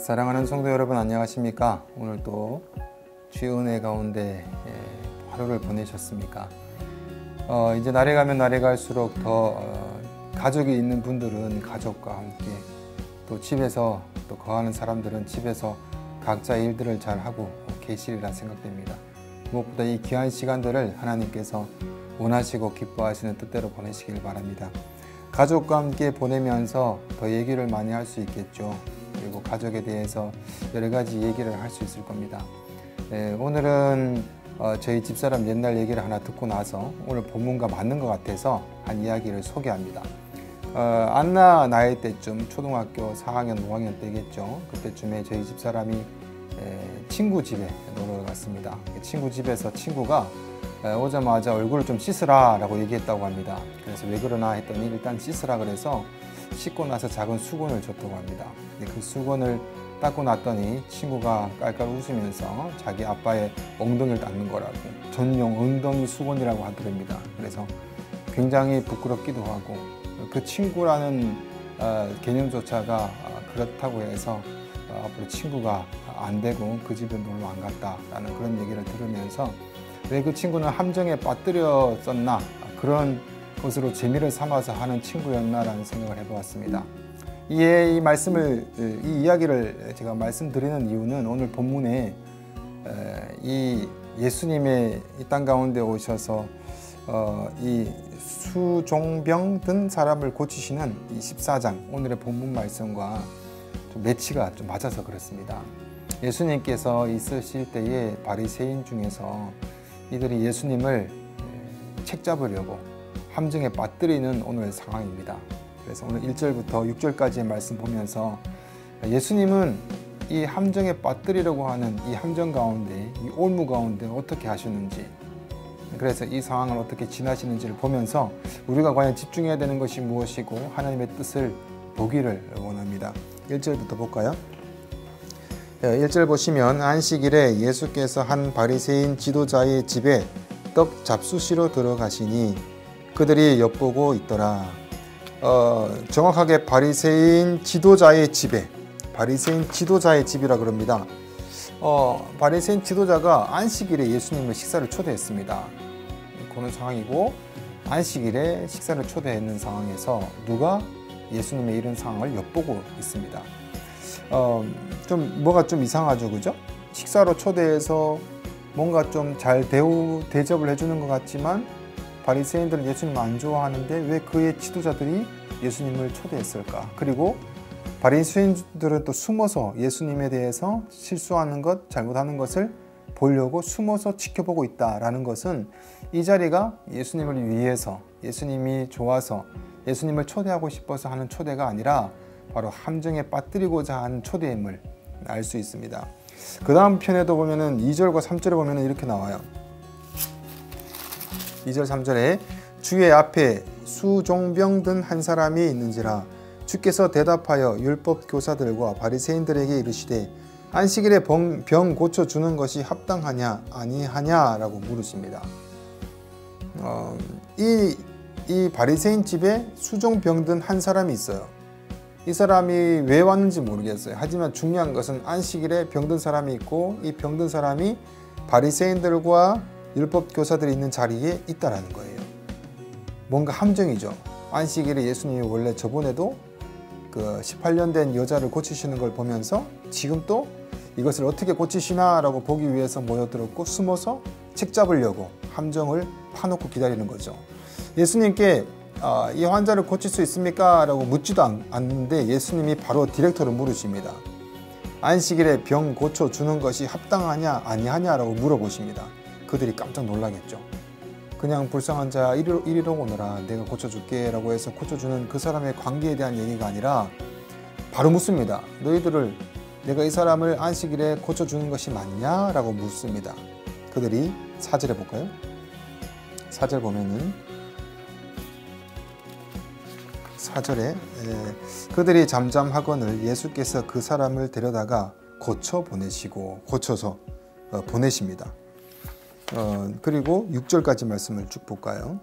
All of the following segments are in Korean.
사랑하는 성도 여러분, 안녕하십니까? 오늘 또 주의 은혜 가운데 하루를 보내셨습니까? 이제 날이 가면 날이 갈수록 더 가족이 있는 분들은 가족과 함께, 또 집에서 또 거하는 사람들은 집에서 각자의 일들을 잘 하고 계시리라 생각됩니다. 무엇보다 이 귀한 시간들을 하나님께서 원하시고 기뻐하시는 뜻대로 보내시길 바랍니다. 가족과 함께 보내면서 더 얘기를 많이 할 수 있겠죠. 그리고 가족에 대해서 여러 가지 얘기를 할 수 있을 겁니다. 오늘은 저희 집사람 옛날 얘기를 하나 듣고 나서 오늘 본문과 맞는 것 같아서 한 이야기를 소개합니다. 안나 나이 때쯤 초등학교 4학년, 5학년 때겠죠. 그때쯤에 저희 집사람이 친구 집에 놀러 갔습니다. 친구 집에서 친구가 오자마자 얼굴을 좀 씻으라 라고 얘기했다고 합니다. 그래서 왜 그러나 했더니 일단 씻으라 그래서 씻고 나서 작은 수건을 줬다고 합니다. 그 수건을 닦고 났더니 친구가 깔깔 웃으면서 자기 아빠의 엉덩이를 닦는 거라고, 전용 엉덩이 수건이라고 하더랍니다. 그래서 굉장히 부끄럽기도 하고, 그 친구라는 개념조차가 그렇다고 해서 앞으로 친구가 안 되고 그 집에 놀러 안 갔다라는 그런 얘기를 들으면서 왜 그 친구는 함정에 빠뜨렸었나, 그런 것으로 재미를 삼아서 하는 친구였나라는 생각을 해보았습니다. 이 이야기를 제가 말씀드리는 이유는 오늘 본문에 이 예수님의 이 땅 가운데 오셔서 이 수종병 든 사람을 고치시는 이 14장 오늘의 본문 말씀과 좀 매치가 좀 맞아서 그렇습니다. 예수님께서 있으실 때에 바리새인 중에서 이들이 예수님을 책잡으려고 함정에 빠뜨리는 오늘 상황입니다. 그래서 오늘 1절부터 6절까지의 말씀 보면서 예수님은 이 함정에 빠뜨리려고 하는 이 함정 가운데, 이 올무 가운데 어떻게 하시는지, 그래서 이 상황을 어떻게 지나시는지를 보면서 우리가 과연 집중해야 되는 것이 무엇이고 하나님의 뜻을 보기를 원합니다. 1절부터 볼까요? 1절 보시면 안식일에 예수께서 한 바리새인 지도자의 집에 떡 잡수시러 들어가시니 그들이 엿보고 있더라. 정확하게 바리새인 지도자의 집에, 바리새인 지도자의 집이라 그럽니다. 바리새인 지도자가 안식일에 예수님을 식사를 초대했습니다. 그런 상황이고, 안식일에 식사를 초대했는 상황에서 누가 예수님의 이런 상황을 엿보고 있습니다. 뭐가 좀 이상하죠, 그죠? 식사로 초대해서 뭔가 좀 잘 대접을 해주는 것 같지만 바리새인들은 예수님을 안 좋아하는데 왜 그의 지도자들이 예수님을 초대했을까? 그리고 바리새인들은 또 숨어서 예수님에 대해서 실수하는 것, 잘못하는 것을 보려고 숨어서 지켜보고 있다라는 것은 이 자리가 예수님을 위해서, 예수님이 좋아서 예수님을 초대하고 싶어서 하는 초대가 아니라 바로 함정에 빠뜨리고자 하는 초대임을 알 수 있습니다. 그 다음 편에도 보면은 2절과 3절에 보면은 이렇게 나와요. 2절 3절에 주의 앞에 수종병 든 한 사람이 있는지라 주께서 대답하여 율법 교사들과 바리새인들에게 이르시되 안식일에 병 고쳐 주는 것이 합당하냐 아니하냐 라고 물으십니다. 이 바리새인 집에 수종병 든 한 사람이 있어요. 이 사람이 왜 왔는지 모르겠어요. 하지만 중요한 것은 안식일에 병든 사람이 있고 이 병든 사람이 바리새인들과 율법 교사들이 있는 자리에 있다라는 거예요. 뭔가 함정이죠. 안식일에 예수님이 원래 저번에도 그 18년 된 여자를 고치시는 걸 보면서 지금 또 이것을 어떻게 고치시나라고 보기 위해서 모여들었고 숨어서 책 잡으려고 함정을 파놓고 기다리는 거죠. 예수님께 이 환자를 고칠 수 있습니까? 라고 묻지도 않는데 예수님이 바로 디렉터를 물으십니다. 안식일에 병 고쳐주는 것이 합당하냐 아니하냐 라고 물어보십니다. 그들이 깜짝 놀라겠죠. 그냥 불쌍한 자 이리로 오너라, 내가 고쳐줄게 라고 해서 고쳐주는 그 사람의 관계에 대한 얘기가 아니라 바로 묻습니다. 너희들을, 내가 이 사람을 안식일에 고쳐주는 것이 맞냐? 라고 묻습니다. 그들이 4절에 볼까요? 4절 보면은 4절에 그들이 잠잠하거늘 예수께서 그 사람을 데려다가 고쳐서 보내십니다. 그리고 6절까지 말씀을 쭉 볼까요?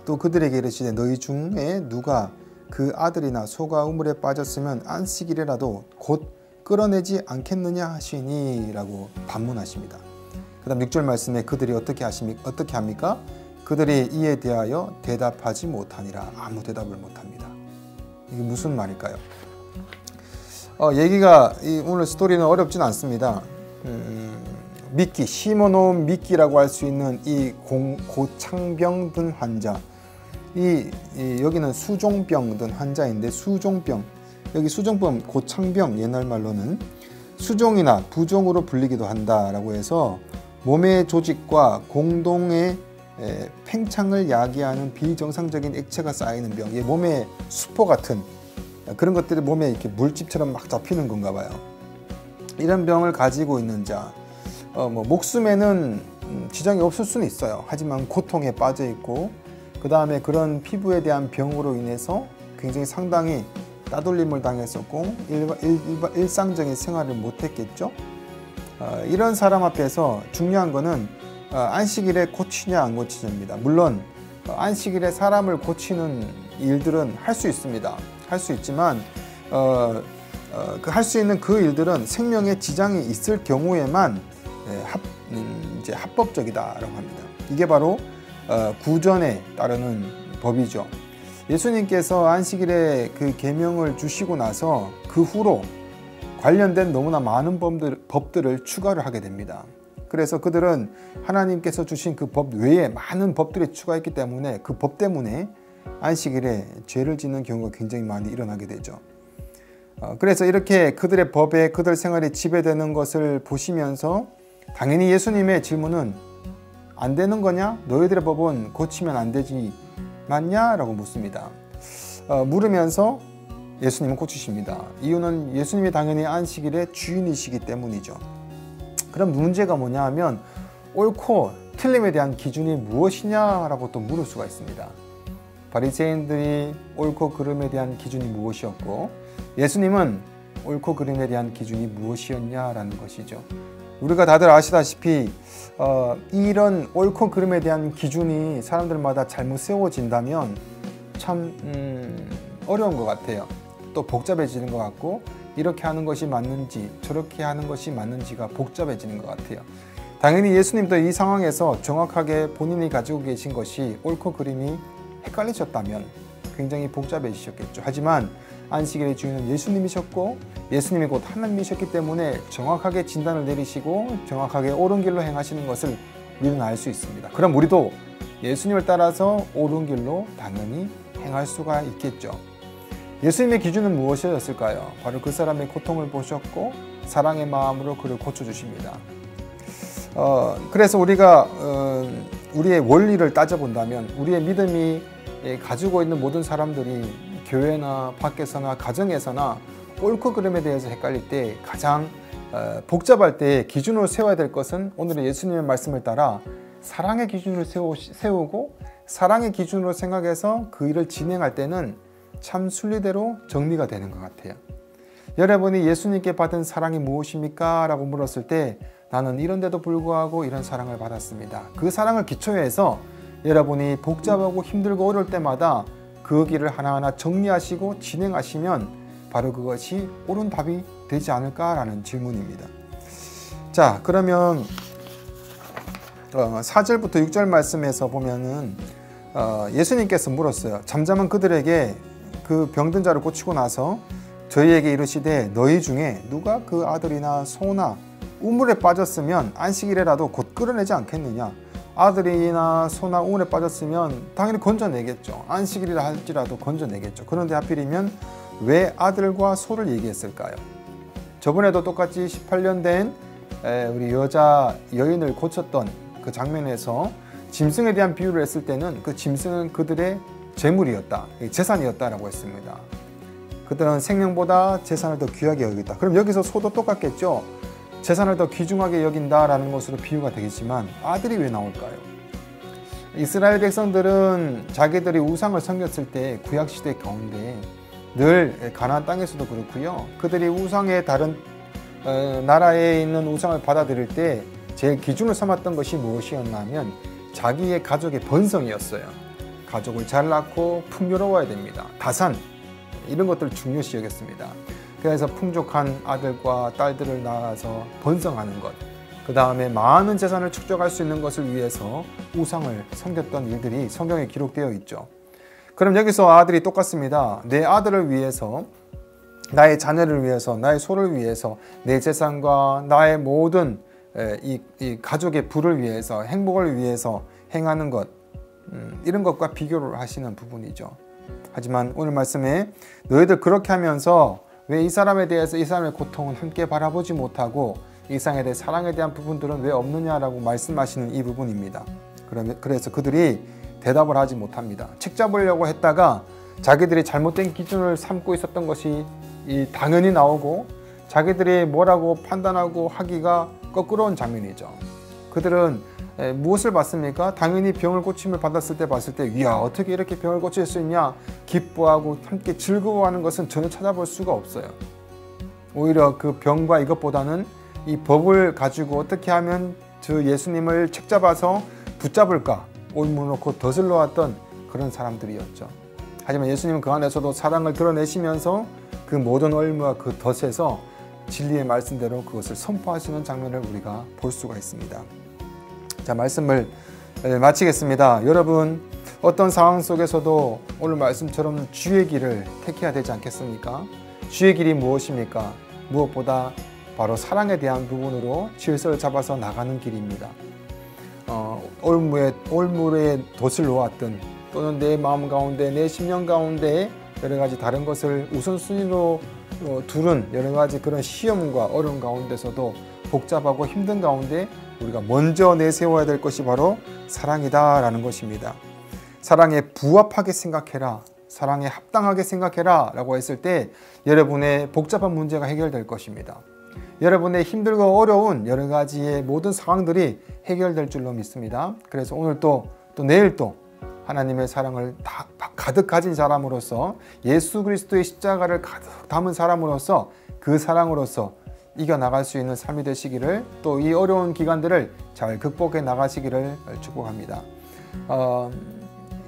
또 그들에게 이르시되 너희 중에 누가 그 아들이나 소가 우물에 빠졌으면 안식일이라도 곧 끌어내지 않겠느냐 하시니 라고 반문하십니다. 그 다음 6절 말씀에 그들이 어떻게 합니까? 그들이 이에 대하여 대답하지 못하니라. 아무 대답을 못합니다. 이게 무슨 말일까요? 얘기가 오늘 스토리는 어렵진 않습니다. 미끼, 심어놓은 미끼라고 할 수 있는 이 고창병 든 환자, 여기는 수종병 든 환자인데, 수종병, 여기 수종병, 고창병, 옛날 말로는 수종이나 부종으로 불리기도 한다라고 해서 몸의 조직과 공동의 팽창을 야기하는 비정상적인 액체가 쌓이는 병, 몸에 수포 같은 그런 것들이 몸에 이렇게 물집처럼 막 잡히는 건가 봐요. 이런 병을 가지고 있는 자, 목숨에는 지장이 없을 수는 있어요. 하지만 고통에 빠져 있고, 그 다음에 그런 피부에 대한 병으로 인해서 굉장히 상당히 따돌림을 당했었고 일상적인 생활을 못했겠죠. 이런 사람 앞에서 중요한 거는 안식일에 고치냐 안 고치냐입니다. 물론 안식일에 사람을 고치는 일들은 할 수 있습니다. 할 수 있지만 할 수 있는 그 일들은 생명에 지장이 있을 경우에만 이제 합법적이다라고 합니다. 이게 바로 구전에 따르는 법이죠. 예수님께서 안식일에 그 계명을 주시고 나서 그 후로 관련된 너무나 많은 법들을 추가를 하게 됩니다. 그래서 그들은 하나님께서 주신 그 법 외에 많은 법들이 추가했기 때문에 그 법 때문에 안식일에 죄를 짓는 경우가 굉장히 많이 일어나게 되죠. 그래서 이렇게 그들의 법에 그들 생활이 지배되는 것을 보시면서 당연히 예수님의 질문은 안 되는 거냐? 너희들의 법은 고치면 안 되지 맞냐? 라고 묻습니다. 물으면서 예수님은 고치십니다. 이유는 예수님이 당연히 안식일의 주인이시기 때문이죠. 그럼 문제가 뭐냐 하면 옳고 틀림에 대한 기준이 무엇이냐라고 또 물을 수가 있습니다. 바리새인들이 옳고 그름에 대한 기준이 무엇이었고 예수님은 옳고 그름에 대한 기준이 무엇이었냐라는 것이죠. 우리가 다들 아시다시피 이런 옳고 그름에 대한 기준이 사람들마다 잘못 세워진다면 참 어려운 것 같아요. 또 복잡해지는 것 같고 이렇게 하는 것이 맞는지 저렇게 하는 것이 맞는지가 복잡해지는 것 같아요. 당연히 예수님도 이 상황에서 정확하게 본인이 가지고 계신 것이 옳고 그름이 헷갈리셨다면 굉장히 복잡해지셨겠죠. 하지만 안식일의 주인은 예수님이셨고 예수님이 곧 하나님이셨기 때문에 정확하게 진단을 내리시고 정확하게 옳은 길로 행하시는 것을 우리는 알 수 있습니다. 그럼 우리도 예수님을 따라서 옳은 길로 당연히 행할 수가 있겠죠. 예수님의 기준은 무엇이었을까요? 바로 그 사람의 고통을 보셨고 사랑의 마음으로 그를 고쳐주십니다. 그래서 우리가 우리의 원리를 따져본다면 우리의 믿음이 가지고 있는 모든 사람들이 교회나 밖에서나 가정에서나 옳고 그름에 대해서 헷갈릴 때 가장 복잡할 때 기준으로 세워야 될 것은 오늘의 예수님의 말씀을 따라 사랑의 기준을 세우고 사랑의 기준으로 생각해서 그 일을 진행할 때는 참 순리대로 정리가 되는 것 같아요. 여러분이 예수님께 받은 사랑이 무엇입니까? 라고 물었을 때 나는 이런데도 불구하고 이런 사랑을 받았습니다. 그 사랑을 기초에 해서 여러분이 복잡하고 힘들고 어려울 때마다 그 길을 하나하나 정리하시고 진행하시면 바로 그것이 옳은 답이 되지 않을까라는 질문입니다. 자, 그러면 4절부터 6절 말씀에서 보면은 예수님께서 물었어요. 잠잠한 그들에게 그 병든 자를 고치고 나서 저희에게 이르시되 너희 중에 누가 그 아들이나 소나 우물에 빠졌으면 안식일에라도 곧 끌어내지 않겠느냐. 아들이나 소나 우물에 빠졌으면 당연히 건져내겠죠. 안식일이라 할지라도 건져내겠죠. 그런데 하필이면 왜 아들과 소를 얘기했을까요? 저번에도 똑같이 18년 된 우리 여인을 고쳤던 그 장면에서 짐승에 대한 비유를 했을 때는 그 짐승은 그들의 재물이었다, 재산이었다라고 했습니다. 그들은 생명보다 재산을 더 귀하게 여겼다. 그럼 여기서 소도 똑같겠죠. 재산을 더 귀중하게 여긴다라는 것으로 비유가 되겠지만 아들이 왜 나올까요? 이스라엘 백성들은 자기들이 우상을 섬겼을 때 구약시대 가운데 늘 가나안 땅에서도 그렇고요. 그들이 우상의 다른 나라에 있는 우상을 받아들일 때 제일 기준을 삼았던 것이 무엇이었나 하면 자기의 가족의 번성이었어요. 가족을 잘 낳고 풍요로워야 됩니다. 다산 이런 것들을 중요시 여겼습니다. 그래서 풍족한 아들과 딸들을 낳아서 번성하는 것, 그 다음에 많은 재산을 축적할 수 있는 것을 위해서 우상을 섬겼던 일들이 성경에 기록되어 있죠. 그럼 여기서 아들이 똑같습니다. 내 아들을 위해서, 나의 자녀를 위해서, 나의 소를 위해서, 내 재산과 나의 모든 이 가족의 부를 위해서, 행복을 위해서 행하는 것, 이런 것과 비교를 하시는 부분이죠. 하지만 오늘 말씀에 너희들 그렇게 하면서 왜 이 사람에 대해서 이 사람의 고통은 함께 바라보지 못하고 이 세상에 대해 사랑에 대한 부분들은 왜 없느냐라고 말씀하시는 이 부분입니다. 그래서 그들이 대답을 하지 못합니다. 책 잡으려고 했다가 자기들이 잘못된 기준을 삼고 있었던 것이 당연히 나오고 자기들이 뭐라고 판단하고 하기가 거꾸로운 장면이죠. 그들은 무엇을 봤습니까? 당연히 병을 고침을 받았을 때 봤을 때 이야 어떻게 이렇게 병을 고칠 수 있냐 기뻐하고 함께 즐거워하는 것은 전혀 찾아볼 수가 없어요. 오히려 그 병과 이것보다는 이 법을 가지고 어떻게 하면 저 예수님을 책 잡아서 붙잡을까 올무놓고 덫을 놓았던 그런 사람들이었죠. 하지만 예수님은 그 안에서도 사랑을 드러내시면서 그 모든 얼무와 그 덫에서 진리의 말씀대로 그것을 선포하시는 장면을 우리가 볼 수가 있습니다. 자, 말씀을 마치겠습니다. 여러분 어떤 상황 속에서도 오늘 말씀처럼 주의 길을 택해야 되지 않겠습니까? 주의 길이 무엇입니까? 무엇보다 바로 사랑에 대한 부분으로 질서를 잡아서 나가는 길입니다. 올무에 돛을 놓았든 또는 내 마음 가운데 내 심령 가운데 여러 가지 다른 것을 우선순위로 두른 여러 가지 그런 시험과 어려움 가운데서도 복잡하고 힘든 가운데 우리가 먼저 내세워야 될 것이 바로 사랑이다라는 것입니다. 사랑에 부합하게 생각해라, 사랑에 합당하게 생각해라 라고 했을 때 여러분의 복잡한 문제가 해결될 것입니다. 여러분의 힘들고 어려운 여러 가지의 모든 상황들이 해결될 줄로 믿습니다. 그래서 오늘 또 내일 또 하나님의 사랑을 다 가득 가진 사람으로서 예수 그리스도의 십자가를 가득 담은 사람으로서 그 사랑으로서 이겨나갈 수 있는 삶이 되시기를 또 이 어려운 기간들을 잘 극복해 나가시기를 축복합니다.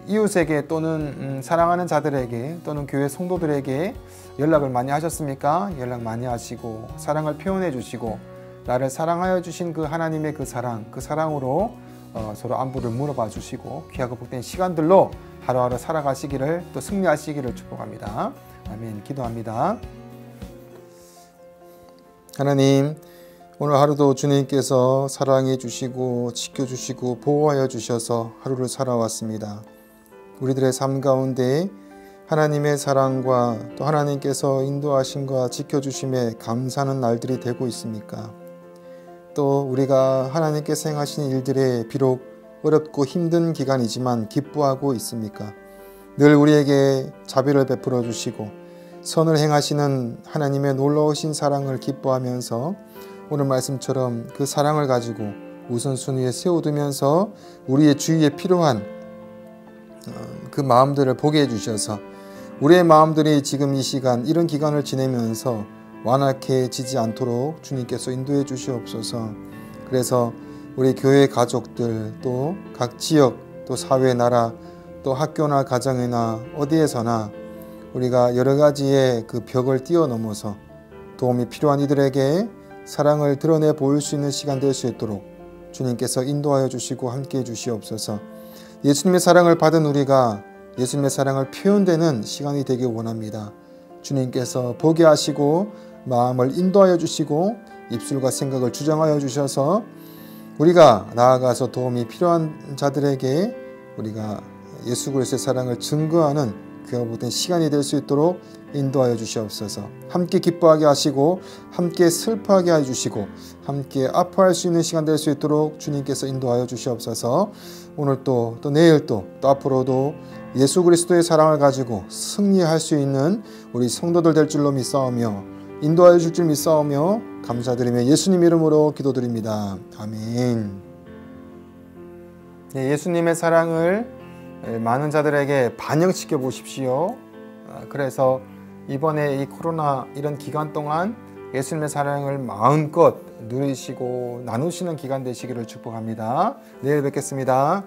이웃에게 또는 사랑하는 자들에게 또는 교회 성도들에게 연락을 많이 하셨습니까? 연락 많이 하시고 사랑을 표현해 주시고 나를 사랑하여 주신 그 하나님의 그 사랑으로 서로 안부를 물어봐 주시고 귀하고 복된 시간들로 하루하루 살아가시기를 또 승리하시기를 축복합니다. 아멘. 기도합니다. 하나님, 오늘 하루도 주님께서 사랑해 주시고 지켜주시고 보호하여 주셔서 하루를 살아왔습니다. 우리들의 삶 가운데 하나님의 사랑과 또 하나님께서 인도하심과 지켜주심에 감사하는 날들이 되고 있습니까? 또 우리가 하나님께서 행하신 일들에 비록 어렵고 힘든 기간이지만 기뻐하고 있습니까? 늘 우리에게 자비를 베풀어 주시고 선을 행하시는 하나님의 놀라우신 사랑을 기뻐하면서 오늘 말씀처럼 그 사랑을 가지고 우선순위에 세워두면서 우리의 주위에 필요한 그 마음들을 보게 해주셔서 우리의 마음들이 지금 이 시간 이런 기간을 지내면서 완악해지지 않도록 주님께서 인도해 주시옵소서. 그래서 우리 교회 가족들 또 각 지역 또 사회 나라 또 학교나 가정이나 어디에서나 우리가 여러 가지의 그 벽을 뛰어넘어서 도움이 필요한 이들에게 사랑을 드러내 보일 수 있는 시간 될 수 있도록 주님께서 인도하여 주시고 함께해 주시옵소서. 예수님의 사랑을 받은 우리가 예수님의 사랑을 표현되는 시간이 되길 원합니다. 주님께서 보게 하시고 마음을 인도하여 주시고 입술과 생각을 주장하여 주셔서 우리가 나아가서 도움이 필요한 자들에게 우리가 예수 그리스도의 사랑을 증거하는 그와 같은 시간이 될 수 있도록 인도하여 주시옵소서. 함께 기뻐하게 하시고 함께 슬퍼하게 해주시고 함께 아파할 수 있는 시간 될 수 있도록 주님께서 인도하여 주시옵소서. 오늘 또 내일 또 앞으로도 예수 그리스도의 사랑을 가지고 승리할 수 있는 우리 성도들 될 줄로 믿사오며 인도하여 줄 줄 믿사오며 감사드리며 예수님 이름으로 기도드립니다. 아멘. 네, 예수님의 사랑을 많은 자들에게 반영시켜 보십시오. 그래서 이번에 이 코로나 이런 기간 동안 예수님의 사랑을 마음껏 누리시고 나누시는 기간 되시기를 축복합니다. 내일 뵙겠습니다.